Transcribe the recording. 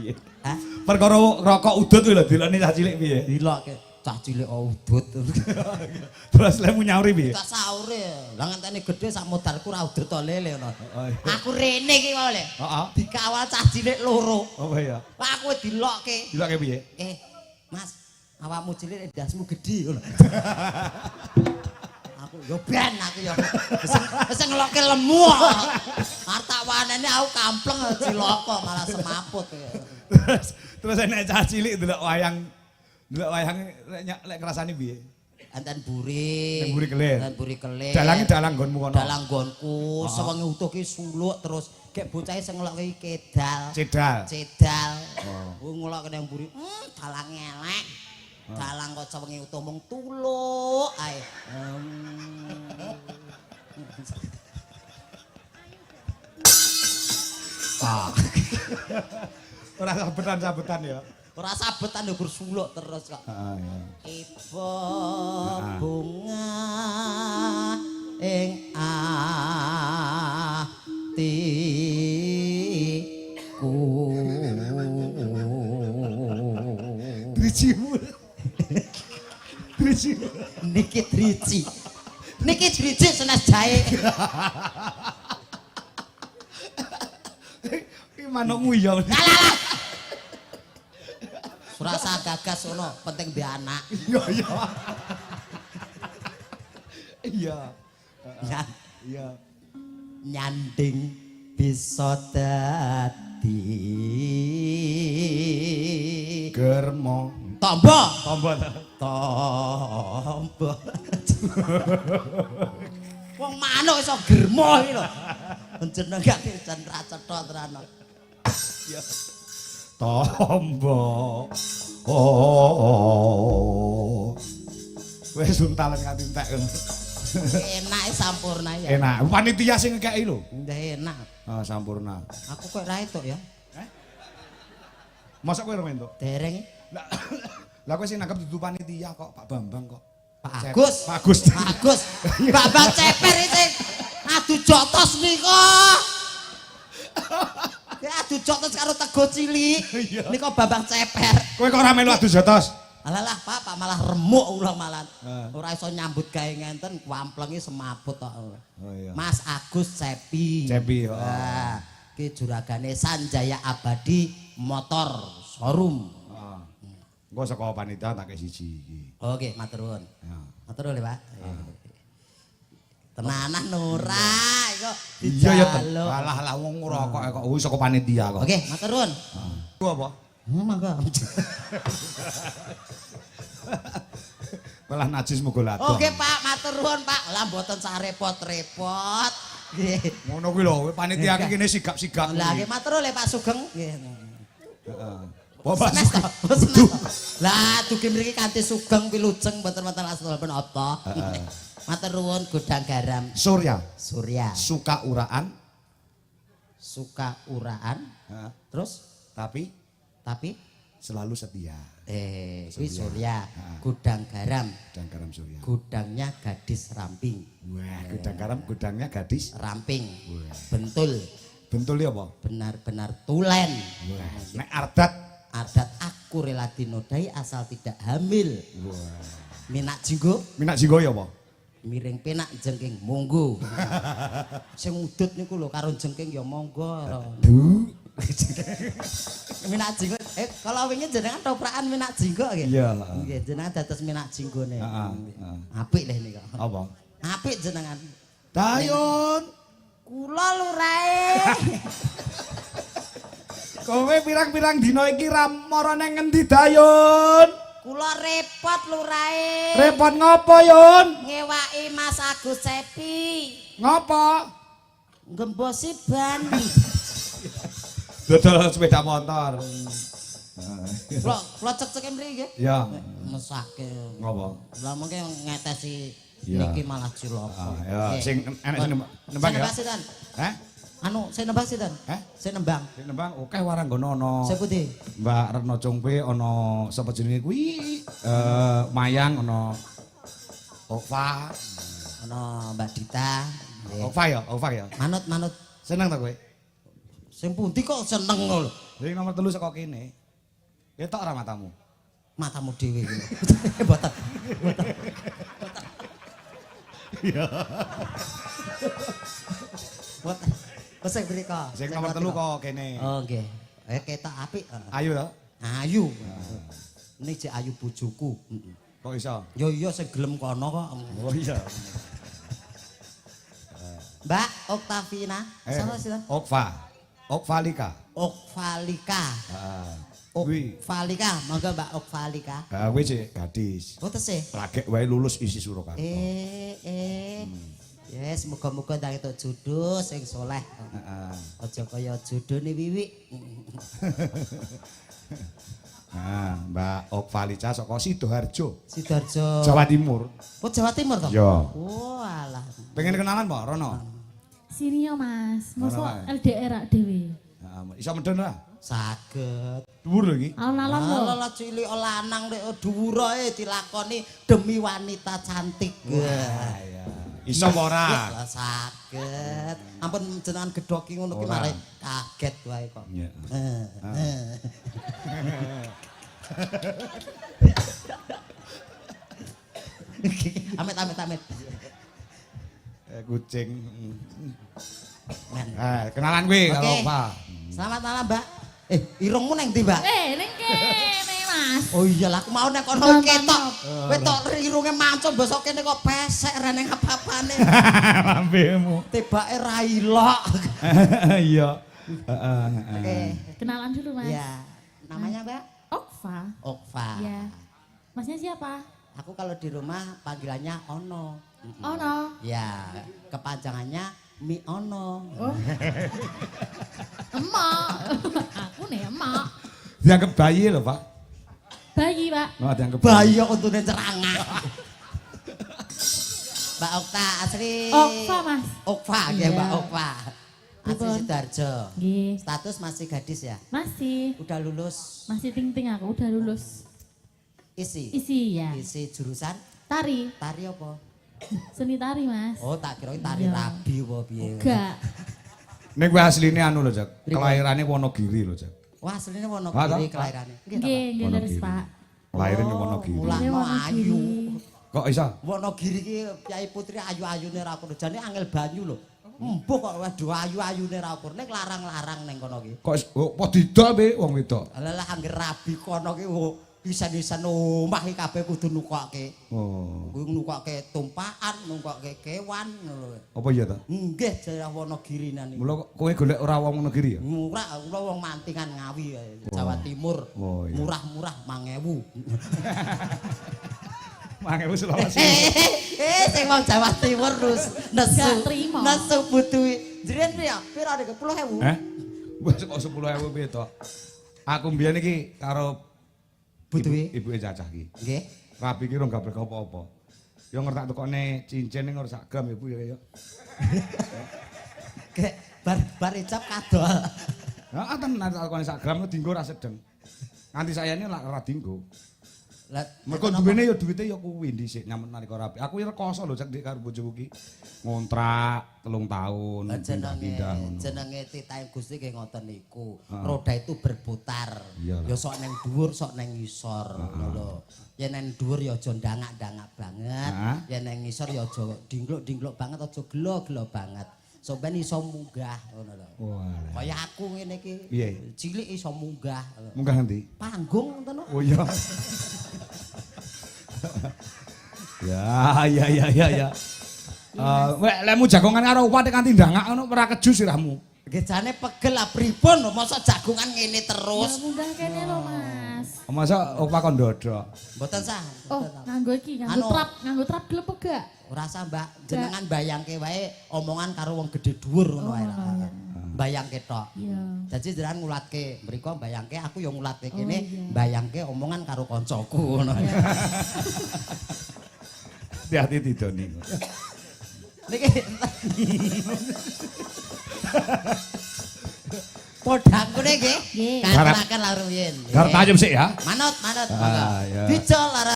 piye? Hah? Perkara rokok udut kuwi lho dilokne cah cilik piye? Dilokke cah cilik udut. Terus lemu nyauri piye? Tak saure. Lah ngenteni gedhe sak modalku ra udut to lele ngono. Oh, iya. Aku rene iki wae le. Heeh. Dikawal cah cilik loro. Apa ya? Pak aku dilokke. Dilokke piye? Mas, awakmu cilik ndasmu gedhe ngono. Aku yo ben aku yo. Wis ngelokke lemu. Arep tak wanene aku kampleng diloko malah semaput. Terus enek cah cilik delok wayang lek ngrasani piye? Enten buri. Ning buri kelir. Enten buri kelir. Dalange dalang nggonmu kono. Dalang nggonku, sewengi utuh ki suluk terus gek bocahe sing ngelokke kedal. Cedal. Cedal. Oh. Ngelokke nang buri, dalang elek. Dalang kok sewengi utuh mung tuluk ae. Ora sabetan-sabetan ya. Ora sabetan yo bersuluk terus kok. Heeh ya. Iba bunga ing atiku. Drijimu. Drijimu. Niki driji. Niki driji senes jae. Iki manukmu ya. Rasa gagas ngono, penting mbek anak. Iya iya. Iya. Iya. Nyanding bisa dadi Germo. tombo. Tombo. Tombo. Wong manuk iso germo iki lho. Jenengake jan ra cetha terano. Iya. Tombo. Oh. Wis untalan nganti entek. Enak sampurna ya. Enak. Panitia sing ngekeki lho. Nggih enak. Ah, sampurna. Aku kok ra etuk ya. Masa kowe ora entuk? Dereng. Lah kowe sing nangkep dudu panitia kok, Pak Bambang kok. Pak Agus. Pak Agus. Pak Agus. Babang ceper iki adu jotos nika. Ya adu jotos karo Tego Cilik. Nika Babang ceper. Kowe kok ora melu adu jotos? Alah Pak malah remuk ulah malah. Ora iso nyambut gawe ngenten kwamplengi semaput tok. Oh iya. Mas Agus Cepi. Cepi, oh. Nah, ki juragane Sanjaya Abadi Motor Showroom. Heeh. Engko saka panitia tak siji iki. Oke, matur nuwun. Ya. Matur nuwun, Pak. Tenanan Nora iku Iya ya. dijaluk. Alah wong ngrokok kok wis saka panitia kok. Oke, matur nuwun. Ku apa? Mangga. Malah najis muga ladon. Oke, Pak, matur nuwun, Pak. Lah mboten sak repot-repot. Nggih. Ngono kuwi lho, panitia iki kene sigap-sigap. Lah nggih matur nuwun Pak Sugeng. Nggih. Heeh. Bapak Senes to, senes to. Lah dugi mriki kanthi Sugeng pilujeng mboten-mboten asal menapa. Matur nuwun Godang Garam Surya. Surya. Suka uraan. Suka uraan. Heeh. Terus Tapi selalu setia. kuwi Surya. Godang Garam. Gudang garam Surya. Gudangnya gadis ramping. Wah, gudang garam gudangnya gadis. Ramping. Bentul. Bentul ya apa? Benar-benar tulen. Wah, nek ardat. Adat aku rela dinodai asal tidak hamil. Wah. Minak jinggo. Minak jinggo ya apa? Miring penak jengking monggo. Sing udut niku lho karo jengking ya monggo. Bu. Minak jinggo. Kalau wingi jenengan toprakan minak jinggo nggih. Iya. Nggih, jenengan dados minak jinggone. Heeh. Apik lho nika. Apa? Apik jenengan. Dayun. Kula lurae. Kowe pirang-pirang dina iki ra mara nang ngendi Dayun? Kula repot lurae. Repot ngopo, Yun? Ngewaki Mas Agus Cepi. Ngopo? Ngembosi ban. Dodol sepeda motor. Kula cek-cek mriki nggih. Ya. Mesake. Ngopo? Lah mengke ngetesi Iya. niki malah cilaka. Ya, sing enek sing nembang ya. Nembang sinten? Heh? Anu, saya nembang sinten? Heh? Saya nembang. Sing nembang akeh waranggono ana. Saya putih. Mbak Retno Congpe ana sapa jenenge kuwi? Mayang ana Ova. Ana Mbak Dita. Ova ya, Ova ya. Manut. Seneng ta kowe? Sing pundi kok seneng lho. Sing nomor 3 saka kene. Ketok ora matamu? Matamu dhewe iki. Mboten. Iya. Mboten. Wes mriko. Sing nomor 3 kok kene. Oh nggih. Ketok apik. Ayo to. Ayu. Ini cek ayu bojoku. Kok iso? Ya iya sing gelem kono kok. Oh iya. Mbak Oktavina. Salah sih. Okvalika. Okvalika. Heeh. Okvalika, monggo Mbak Okvalika. Kowe sik gadis. Oh tesih. Lagek wae lulus isi Surakarta. Yes, muga-muga ndak entuk jodoh sing soleh. Heeh. Aja kaya jodone Wiwi. Nah, Mbak Okvalika saka Sidoarjo. Sidoarjo. Jawa Timur. Oh, Jawa Timur toh? Iya. Oh, alah. Pengen kenalan Pak Rono? Sini ya Mas, mosok Mana, Mas? LDR ak dhewe. Nah, iso medhen ora? Saged. Dhuwur lho iki. Alon-alon lho. Lah cilik lanang nek dhuwur ae dilakoni demi wanita cantik. Wah, iya. Iso apa ora? Lah saged. Ampun jenengan gedhoki ngono ki Ora. mare kaget wae kok. Iya. Amit. Kucing. Men. Kenalan kuwi karo Oke. Pak. Selamat malam, Mbak. Irungmu neng ndi, Mbak? Ning kene Mas. Oh iyalah aku mau nek kono Mantap. ketok. Ketok irunge mancung besok kene kok pesek reneng apa-apane. Lambemu. Tibake ra ilok. Iya. Oke. Kenalan dulu Mas. Ya, namanya Mbak? Okva. Okva. Ya. Masnya siapa? Aku kalau di rumah panggilannya Ono. Ono. Ya, kepanjangannya Mi Ono. Oh. Emak. Aku nih emak. Dianggap bayi lho, Pak. Bayi, Pak. Oh, dianggap Bayi kok untune cerangah. Mbak Okta asli. Okva, Mas. Okva ya, Iya. Mbak Okva. Asli Pripun? Sidoarjo. Nggih. Status masih gadis ya? Masih. Udah lulus Masih ting-ting aku udah lulus. isi. Isi ya. Isi jurusan Tari. tari apa? Seni tari, Mas. Oh, tak kira tari Iya. rabi apa piye. Enggak. Nek kuwi asline anu lho, Jak. Pripun? Kelairane Wonogiri lho, Jak. Wah, asline Ah, Wonogiri tak? kelairane. Nggih, ta, Nggih, Pak? nggih leres, Wonogiri. Pak. Lahirin di Oh, Wonogiri. mulane. Nggih, Lano ayu. Kok iso? Wonogiri ki Kyai Putri ayu-ayune ra kono. Jane angel banyu lho. Embuh kok waduh ayu-ayune ra kono. Nek larang-larang ning kono ki. Kok didol be wong wedok. Alah angger rabi kono ki pisan-pisan omah iki kabeh kudu nukokke. Oh. Kuwi nukokke tumpakan, nukokke kewan ngono lho. Apa iya ta? Nggih jaya Wonogirinan iki. Mula kowe golek ora wong Wonogiri ya? Murah, kula wong Mantingan Ngawi Jawa Timur. Oh, iya. Murah-murah 1000. Mangewu Sulawesi. Sing wong Jawa Timur terus nesu. Gak trimo. Nesu butuhi. Jeren pira? Pira nek 10.000? Hah? Wes kok 10.000 piye to? Aku mbiyen iki karo Butuhi. ibuke Cacah iki. Nggih. Rabi ki rong gabrek apa-apa. Ya ngertak tukone cincin ning ora sak gram ibu ya. Gek bar icap kadol. Heeh tenan tak tukone sak gram dinggo ora sedeng. Nganti sayane lak ora dinggo. Lah Mergo duwene ya duwite ya kuwi dhisik nyamut nalika rapi. Aku ya rekoso lho cek karo bojoku ki. Ngontrak 3 tahun pindah-pindah ngono. jenenge titahe Gusti nggih ngoten niku. Heeh. Roda itu berputar. Iyalah. Ya sok ning dhuwur, sok ning ngisor ngono lho. Yen ning dhuwur ya aja ndangak-ndangak banget. Heeh. Yen ning ngisor ya aja dingkluk-dingkluk banget, aja gelo-gelo banget. Sampeyan iso munggah ngono lho. Walah. Kaya aku ngene iki. Piye? Cilik iso munggah. Munggah ngendi? Panggung ngoten lho. Oh iya. Ya. Wek lemu jagongan karo upate kanthi ndangak ngono ora keju sirahmu. Nggih jane pegel lah pripun lho mosok jagungan ngene Ya terus. munggah kene lho, Mas. Masa opa kon ndodok. Mboten sah. Oh, mboten sah. nganggo iki, Anu. nganggo trap gelem apa gak? Ora sah, Mbak. Jenengan bayangke wae omongan karo wong gedhe dhuwur ngono wae lah. Bayangke tok. Iya. Dadi jenengan ngulatke mriko bayangke aku ya ngulatke Oh, kene iya. bayangke omongan karo kancaku ngono. Hati-hati didoni. Niki podhangku niki Nggih. katakan laro yen. Garep ayem sik ya. Manut, Ah, iya. monggo. Dijol lara